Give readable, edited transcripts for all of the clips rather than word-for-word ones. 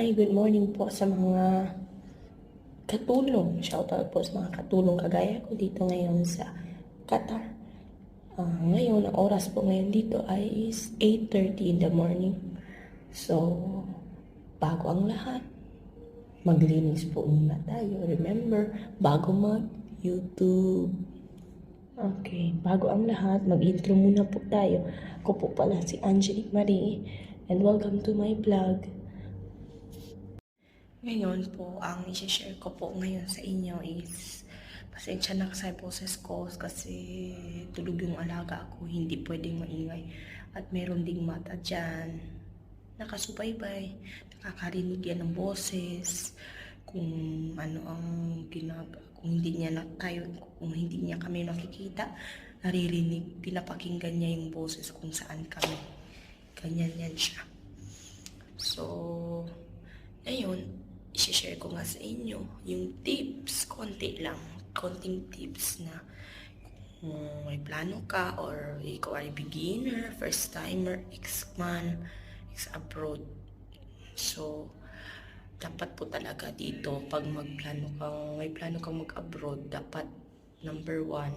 Hi, good morning po sa mga katulong. Shoutout po sa mga katulong kagaya ko dito ngayon sa Qatar. Ngayon, ang oras po ngayon dito ay is 8:30 in the morning. So, bago ang lahat, maglinis po muna tayo. Remember, bago mag-YouTube. Okay, bago ang lahat, mag-intro muna po tayo. Ako po pala si Angelique Marie and welcome to my vlog. Ngayon po, ang i-share ko po ngayon sa inyo is pasensya na sa boses ko kasi tulog yung alaga ko, hindi pwedeng maingay. At meron ding mata dyan, nakasubaybay, nakakarinig yan ng boses, kung ano ang kung hindi niya kung hindi niya kami makikita, naririnig, pinapakinggan niya yung boses kung saan kami. Ganyan yan siya. So, ngayon, i-share ko nga sa inyo yung tips, konting tips na kung may plano ka or ikaw ay beginner, first timer, ex-man, ex-abroad. So, dapat po talaga dito pag may plano kang mag-abroad, dapat number 1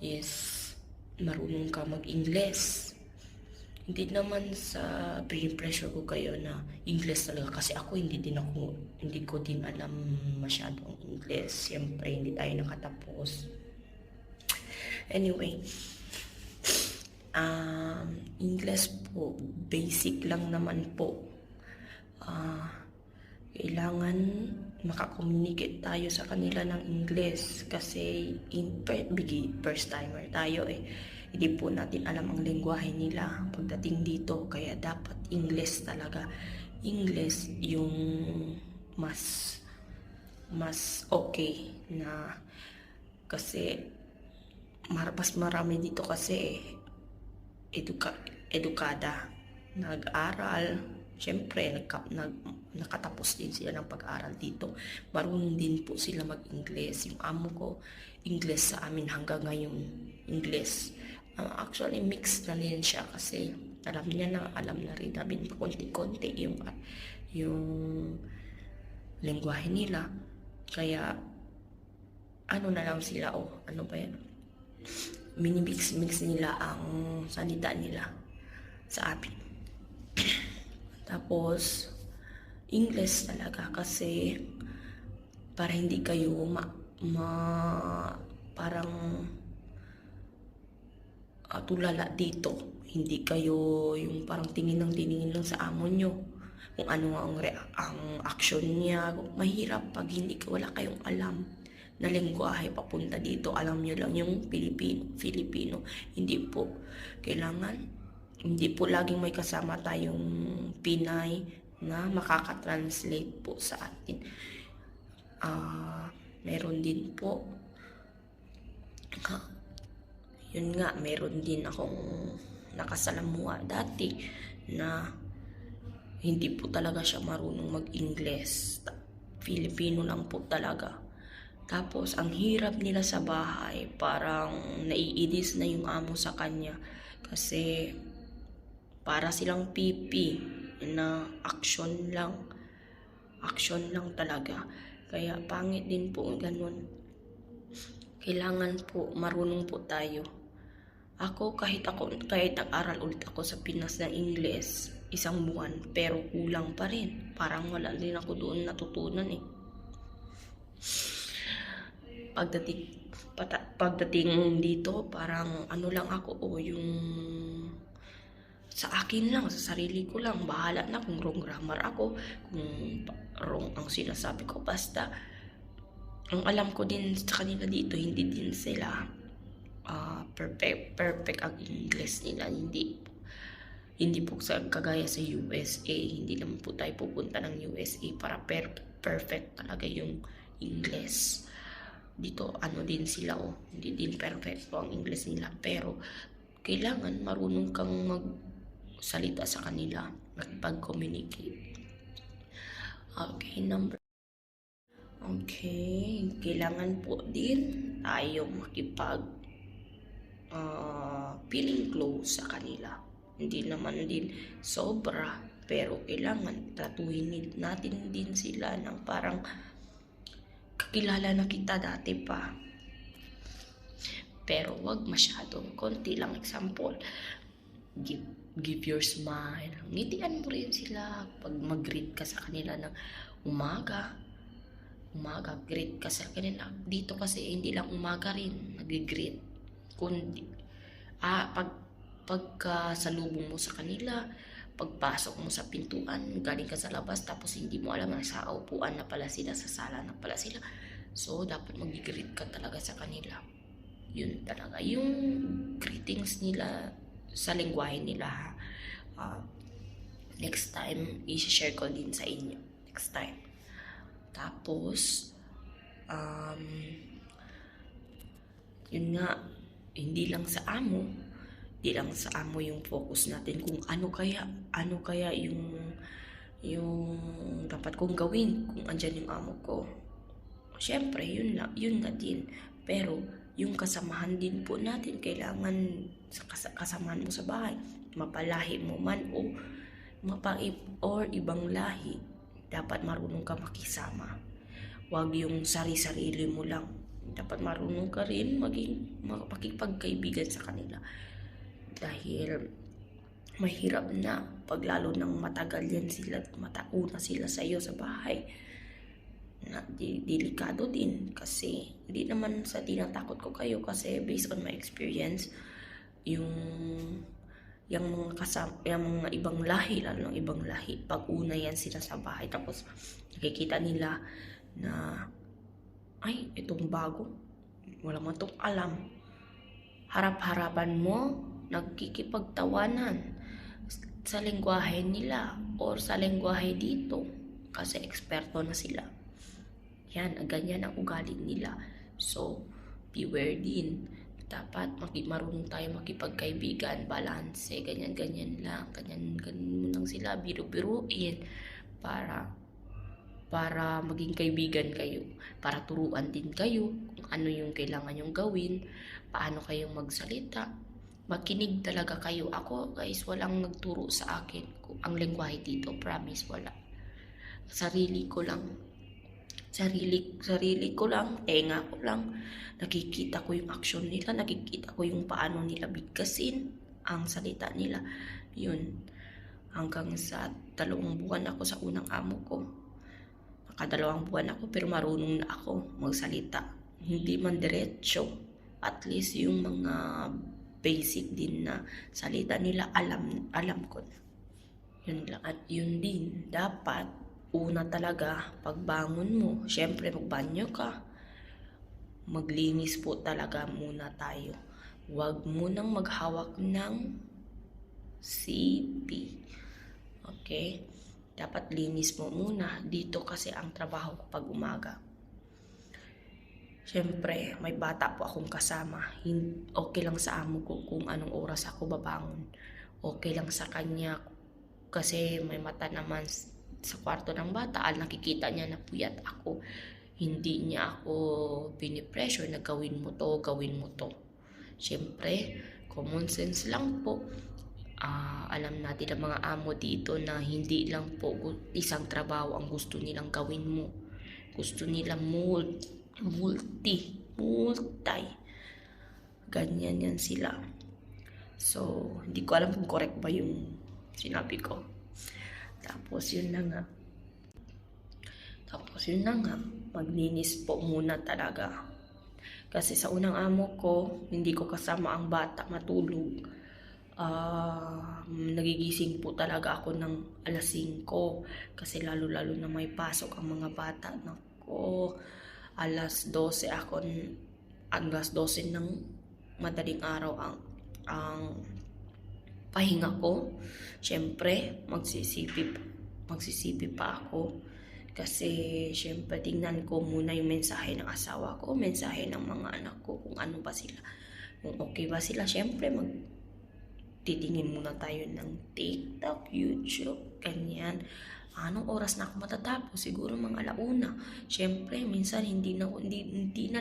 is marunong ka mag-Ingles. Hindi naman sa pressure ko kayo na English talaga kasi ako hindi ko din alam masyadong English. Siyempre hindi tayo nakatapos. Anyway, English po, basic lang naman po. Kailangan makakommunicate tayo sa kanila ng English kasi first timer tayo eh. Hindi po natin alam ang lengguwahe nila pagdating dito. Kaya dapat English talaga. English yung mas okay na kasi mas marami dito kasi edukada. Nag-aral. Siyempre, nakatapos din sila ng pag-aral dito. Marunong din po sila mag-English. Yung amo ko, English sa amin hanggang ngayon. English. Actually, mixed na rin siya kasi alam na rin namin konti-konti yung lengguwahe nila. Kaya, ano na lang sila, ano ba yan? Mix nila ang salita nila sa amin. Tapos, English talaga kasi para hindi kayo parang tulala dito. Hindi kayo yung parang tingin lang sa amo nyo. Kung ano ang action niya. Mahirap pag wala kayong alam na lengguwahe papunta dito. Alam nyo lang yung Filipino. Hindi po. Hindi po laging may kasama tayong Pinay na makaka-translate po sa atin. Meron din po yun nga, meron din akong nakasalamuha dati na hindi po talaga siya marunong mag-Ingles. Filipino lang po talaga. Tapos, ang hirap nila sa bahay, parang naiinis na yung amo sa kanya. Kasi, para silang pipi na action lang talaga. Kaya, pangit din po ganun. Kailangan po, marunong po tayo. Ako, kahit nag-aral ulit ako sa Pinas ng English, 1 buwan, pero kulang pa rin. Parang wala din ako doon natutunan eh. Pagdating dito, parang ano lang ako, yung sa akin lang, sa sarili ko lang, bahala na kung wrong grammar ako, kung wrong ang sinasabi ko, basta ang alam ko din sa kanila dito, hindi din sila perfect ang English nila. Hindi po kagaya sa USA. Hindi naman po tayo pupunta ng USA para perfect talaga yung English. Dito din sila hindi din perfect po ang English nila, pero kailangan marunong kang magsalita sa kanila, magpag-communicate. Okay, kailangan po din tayo feeling close sa kanila. Hindi naman din sobra Pero kailangan tratuhin natin din sila ng parang kakilala na kita dati pa. Pero wag masyado, konti lang. Example, give your smile. Ngitian mo rin sila pag mag-greet ka sa kanila ng umaga, greet ka sa kanila. Dito kasi hindi lang umaga rin nag-greet, kundi pagka salubong mo sa kanila, pagpasok mo sa pintuan, galing ka sa labas, tapos hindi mo alam na sa upuan na pala sila, sa sala na pala sila. So dapat mag-greet ka talaga sa kanila. Yun talaga yung greetings nila sa lengguwahe nila. Next time i-share ko din sa inyo next time. Tapos yun nga, hindi lang sa amo yung focus natin, kung ano kaya yung dapat kong gawin kung andyan yung amo ko. Syempre yun na din, pero yung kasamahan din po natin, kailangan sa kasamahan mo sa bahay, mapalahi mo man or ibang lahi, dapat marunong ka makisama. Huwag yung sarili mo lang. Dapat marunong ka rin makipagkaibigan sa kanila. Dahil mahirap na pag lalo nang matagal yan sila, matauna sila sa iyo sa bahay. Delikado din, kasi hindi naman sa tinatakot ko kayo, kasi based on my experience, yung mga ibang lahi, lalo ng ibang lahi, pag una yan sila sa bahay, tapos nakikita nila na ay, itong bago, wala mo itong alam, harap-harapan mo, nagkikipagtawanan sa lengguwahe nila or sa lengguwahe dito, kasi eksperto na sila. Yan, ganyan ang ugali nila. So, beware din. Dapat marunong tayo makipagkaibigan, balance, ganyan lang mo lang sila, biru-biruin para maging kaibigan kayo, para turuan din kayo kung ano yung kailangan yung gawin, paano kayong magsalita. Makinig talaga kayo. Ako guys, walang nagturo sa akin kung ang lengguwahe dito, promise, wala. Sarili ko lang, tenga ko lang, nakikita ko yung action nila, nakikita ko yung paano nila bigkasin ang salita nila. Yun, hanggang sa 2 buwan ako sa unang amo ko. 2 buwan ako, pero marunong na ako magsalita. Hindi man diretso, at least yung mga basic din na salita nila, alam ko na. Yun lang. At yun din, dapat una talaga, pagbangon mo, syempre magbanyo ka, maglinis po talaga muna tayo. Huwag munang maghawak ng CP. Okay? Dapat linis mo muna. Dito kasi ang trabaho ko pag umaga. Syempre, may bata po akong kasama. Okay lang sa amo ko kung anong oras ako babangon. Okay lang sa kanya kasi may mata naman sa kwarto ng bata. Nakikita niya na puyat ako. Hindi niya ako pinipressure na gawin mo to. Syempre, common sense lang po. Alam natin ang mga amo dito na hindi lang po isang trabaho ang gusto nilang gawin mo. Gusto nilang multi. Ganyan yan sila. So, hindi ko alam kung correct ba yung sinabi ko. Tapos yun na nga, maglinis po muna talaga. Kasi sa unang amo ko, hindi ko kasama ang bata matulog. Nagigising po talaga ako ng alas 5 kasi lalo na may pasok ang mga bata. Nako, alas 12 ng madaling araw ang pahinga ko. Syempre, magsisipi pa ako. Kasi syempre tingnan ko muna yung mensahe ng asawa ko, mensahe ng mga anak ko, kung ano ba sila. Kung okay ba sila, syempre titingin muna tayo ng TikTok, YouTube, ganyan. Anong oras na ako matatapos? Siguro mga 1:00. Syempre, minsan hindi na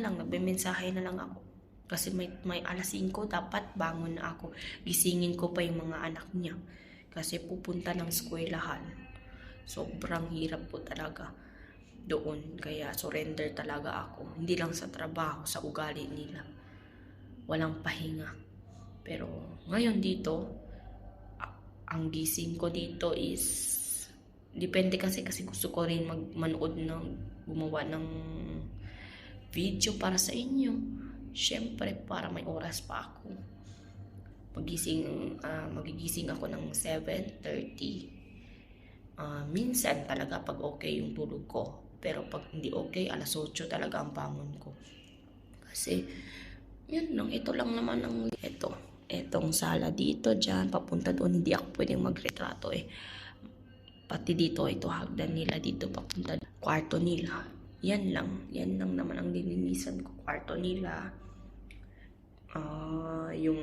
lang, nagbe-mensahe na lang ako. Kasi may alas 5, dapat bangon na ako. Gisingin ko pa yung mga anak niya. kasi pupunta ng eskwelahan. Sobrang hirap po talaga doon. Kaya surrender talaga ako. Hindi lang sa trabaho, sa ugali nila. Walang pahinga. Pero ngayon dito, ang gising ko dito is depende kasi gusto ko rin manood ng gumawa ng video para sa inyo. Syempre para may oras pa ako. Magigising ako ng 7:30. Minsan talaga pag okay yung tulog ko. Pero pag hindi okay, 8:00 talaga ang bangon ko. Kasi, yun lang. Ito lang naman ang etong sala dito, dyan, papunta doon. Hindi ako pwedeng magretrato eh. Pati dito, ito hagdan nila dito, papunta kwarto nila. Yan lang naman ang lininisan ko. Kwarto nila. Yung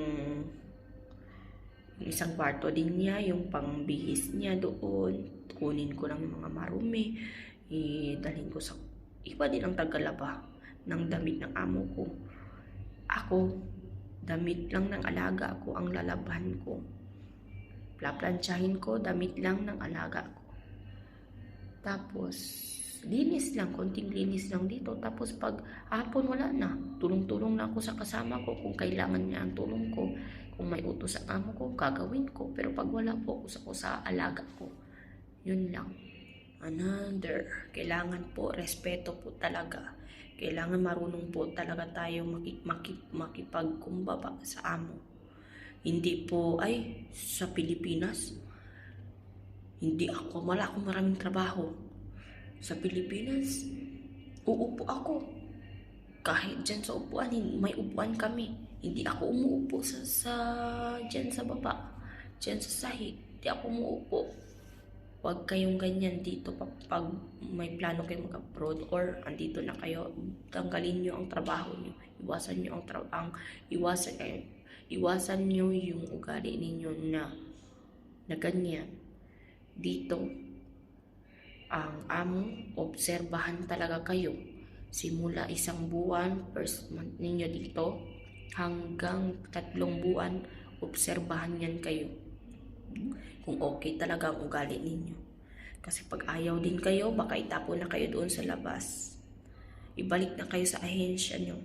isang kwarto din niya, yung pangbihis niya doon. Kunin ko lang yung mga marumi. Dalhin ko sa iba din ang tagalaba ng damit ng amo ko. Ako, damit lang ng alaga ko ang lalaban ko. Plaplansyahin ko, damit lang ng alaga ko. Tapos, linis lang, konting linis lang dito. Tapos pag hapon wala na, tulong-tulong na ako sa kasama ko kung kailangan niya ang tulong ko. Kung may utos sa amo ko, gagawin ko. Pero pag wala po ako sa alaga ko, yun lang. Kailangan po, respeto po talaga. Kailangan marunong po talaga tayo makipagkumbaba sa amo. Hindi po, sa Pilipinas, wala akong maraming trabaho. Sa Pilipinas, uupo ako. Kahit dyan sa upuan, may upuan kami. Hindi ako umuupo dyan sa baba. Dyan sa sahig. Hindi ako umuupo. Huwag kayong ganyan dito pag may plano kayo mag-abroad or andito na kayo. Tanggalin nyo ang trabaho nyo. Iwasan nyo yung ugali ninyo na ganyan. Dito, ang amo, obserbahan talaga kayo. Simula 1 buwan, first month ninyo dito, hanggang 3 buwan, obserbahan yan kayo. Kung okay talaga ang ugali ninyo. Kasi pag ayaw din kayo, baka itapon na kayo doon sa labas. Ibalik na kayo sa ahensya nyo.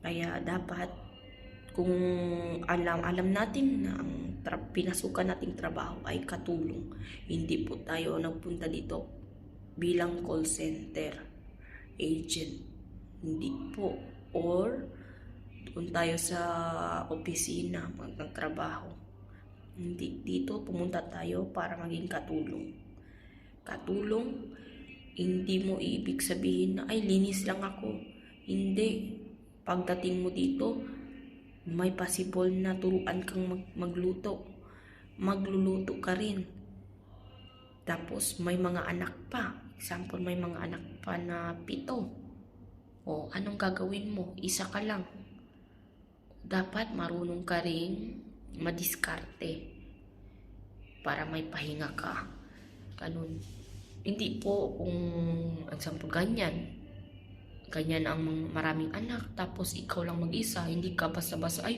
Kaya dapat, kung alam natin na ang pinasukan nating trabaho ay katulong. Hindi po tayo nagpunta dito bilang call center agent. Hindi po. Or doon tayo sa opisina magtatrabaho. Hindi. Dito pumunta tayo para maging katulong. Katulong, hindi mo ibig sabihin na linis lang ako. Hindi. Pagdating mo dito, may possible na turuan kang magluto. Magluluto ka rin. Tapos may mga anak pa. Example, may mga anak pa na 7. O, anong gagawin mo? Isa ka lang. Dapat marunong ka rin madiskarte para may pahinga ka. Ganun. Hindi po kung example ganyan ang maraming anak, tapos ikaw lang mag-isa, hindi ka basta-basta,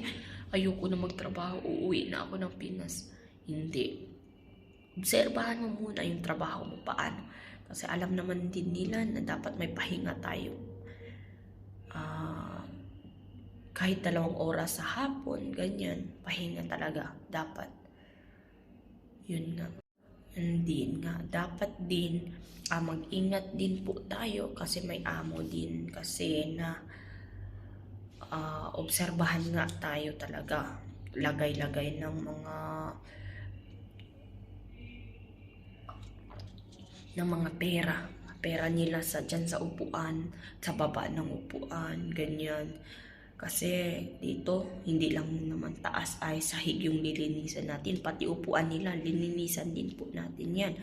ayoko na magtrabaho, uuwi na ako ng Pinas. Hindi. Obserbahan mo muna yung trabaho mo paano. Kasi alam naman din nila na dapat may pahinga tayo. Kahit 2 oras sa hapon, ganyan, pahinga talaga, dapat. Yun nga. Hindi nga, dapat din mag-ingat din po tayo kasi may amo din kasi na obserbahan nga tayo talaga. Lagay-lagay ng mga pera nila dyan sa upuan, sa baba ng upuan, ganyan. Kasi dito, hindi lang naman taas ay sahig yung lilinisan natin. Pati upuan nila, lininisan din po natin yan.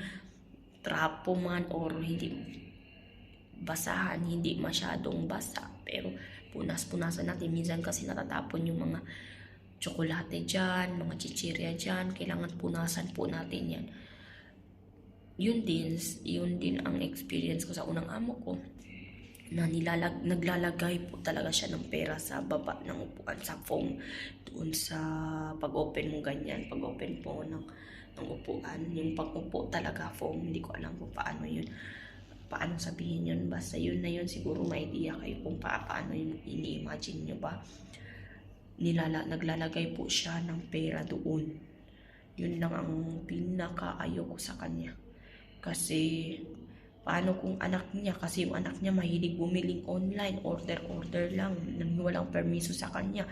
Trapo man or hindi basahan, hindi masyadong basa. Pero punas-punasan natin. Minsan kasi natatapon yung mga tsokolate dyan, mga chichirya dyan. Kailangan punasan po natin yan. Yun din ang experience ko sa unang amo ko. na naglalagay po talaga siya ng pera sa baba ng upuan, sa foam, doon sa pag-open mo ganyan, pag-open po ng upuan, yung pag-upo talaga foam, hindi ko alam kung paano yun, paano sabihin yun, basta yun na yun, siguro may idea kayo kung paano yun, ini-imagine nyo ba, naglalagay po siya ng pera doon. Yun lang ang pinaka-ayaw ko sa kanya, kasi paano kung anak niya, kasi yung anak niya mahilig bumiling online, order lang, nang walang permiso sa kanya.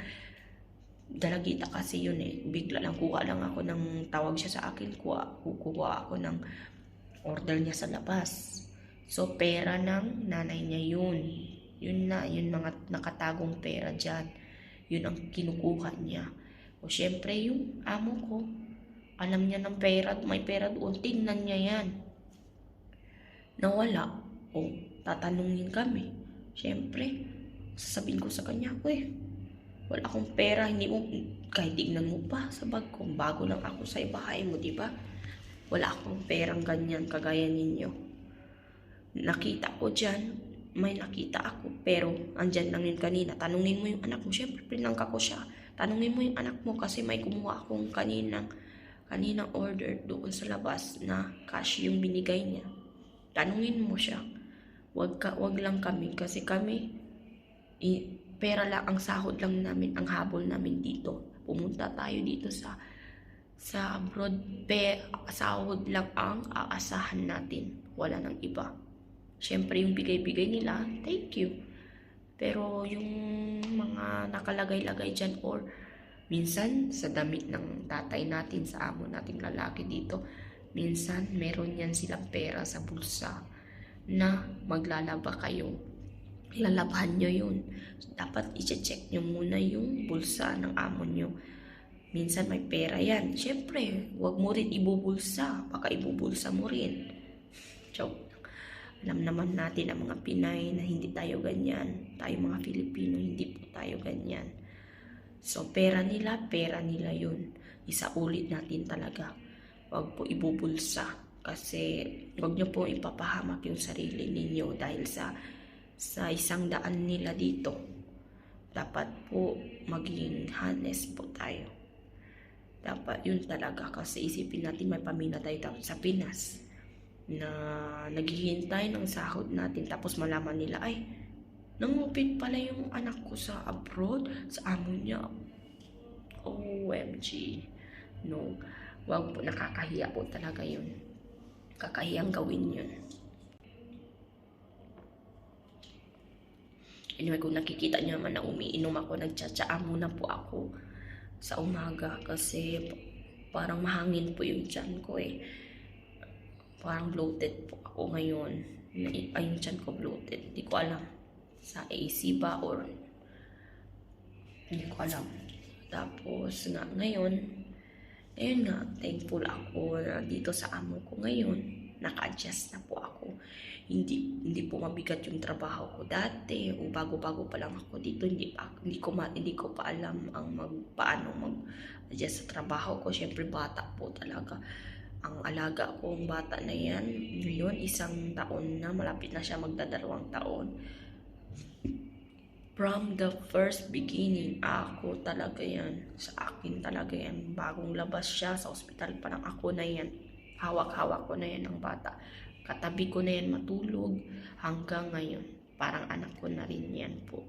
Dalagita kasi yun eh, bigla lang kuha lang ako ng tawag siya sa akin, kukuha ako ng order niya sa labas. So pera ng nanay niya yun. Yun mga nakatagong pera dyan. Yun ang kinukuha niya. O syempre yung amo ko, alam niya ng pera, may pera doon, tingnan niya yan. Nawala, o tatanungin kami. Siyempre, sasabihin ko sa kanya, wala akong pera, hindi mo, kahit tignan mo pa sa bag ko, bago lang ako sa bahay mo, di ba? Wala akong perang ganyan, kagaya ninyo. Nakita ko dyan, may nakita ako, pero andyan lang yun kanina. Tanungin mo yung anak mo, siyempre pinangka ko siya. Tanungin mo yung anak mo kasi may kumuha akong kaninang order doon sa labas na cash yung binigay niya. Tanungin mo siya. Wag lang kami kasi kami pera lang ang sahod lang namin, ang habol namin dito. Pumunta tayo dito sa abroad, sahod lang ang aasahan natin. Wala nang iba. Syempre yung bigay-bigay nila, thank you. Pero yung mga nakalagay-lagay dyan or minsan sa damit ng tatay natin, sa amo nating lalaki dito, minsan meron yan silang pera sa bulsa na maglalaba kayo. Lalabahan nyo yun. Dapat i-check nyo muna yung bulsa ng amo nyo. Minsan may pera yan. Siyempre, wag mo rin ibubulsa. Baka ibubulsa mo rin. Joke. Alam naman natin ang mga Pinay na hindi tayo ganyan. Tayo mga Filipino, hindi po tayo ganyan. So, pera nila yun. Isaulit natin talaga. Wag po ibubulsa kasi wag nyo po ipapahamak yung sarili ninyo dahil sa 100 nila dito. Dapat po maging honest po tayo. Dapat yun talaga kasi isipin natin may pamilya tayo sa Pinas na naghihintay ng sahod natin tapos malaman nila ay nangupit pala yung anak ko sa abroad, sa amo niya. OMG. No. Wag po, nakakahiya po talaga yun. Kakahiyang gawin yun. Anyway, kung nakikita niyo naman na umiinom ako, nagtsatsaa muna po ako sa umaga kasi parang mahangin po yung tiyan ko eh. Parang bloated po ako ngayon. Yung tiyan ko bloated. Hindi ko alam. Sa AC ba or hindi ko alam. Tapos nga ngayon, ayun nga, thankful ako na dito sa amo ko ngayon. Naka-adjust na po ako. Hindi po mabigat yung trabaho ko dati. O bago-bago pa lang ako dito, hindi ko pa alam paano mag-adjust sa trabaho ko. Syempre bata po talaga. Ang alaga kong bata na yan, ngayon 1 taon na, malapit na siya magdadalawang taon. From the first beginning, ako talaga yan. Sa akin talaga yan. Bagong labas siya sa ospital, parang ako na yan. Hawak-hawak ko na yan ng bata. Katabi ko na yan matulog hanggang ngayon. Parang anak ko na rin yan po.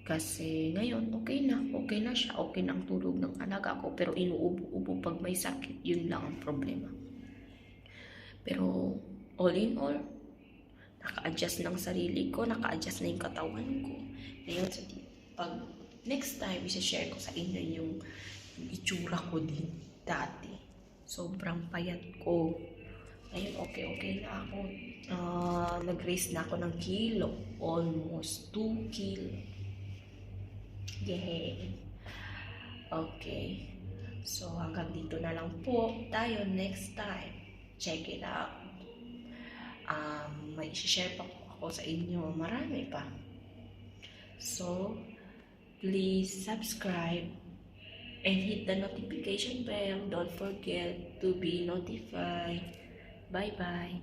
Kasi ngayon, okay na siya. Okay na ang tulog ng alaga ko. Pero inuubo-ubo pag may sakit. Yun lang ang problema. Pero all in all, naka-adjust ng sarili ko, naka-adjust na yung katawan ko. Ngayon, pag next time, isa-share ko sa inyo yung itsura ko din dati. Sobrang payat ko. Ngayon, okay na ako. Nag-raise na ako ng kilo. Almost 2 kilo. Yay! Okay. So, hanggang dito na lang po tayo next time. Check it out. May share pa po ako sa inyo. Marami pa. So, please subscribe and hit the notification bell. Don't forget to be notified. Bye-bye.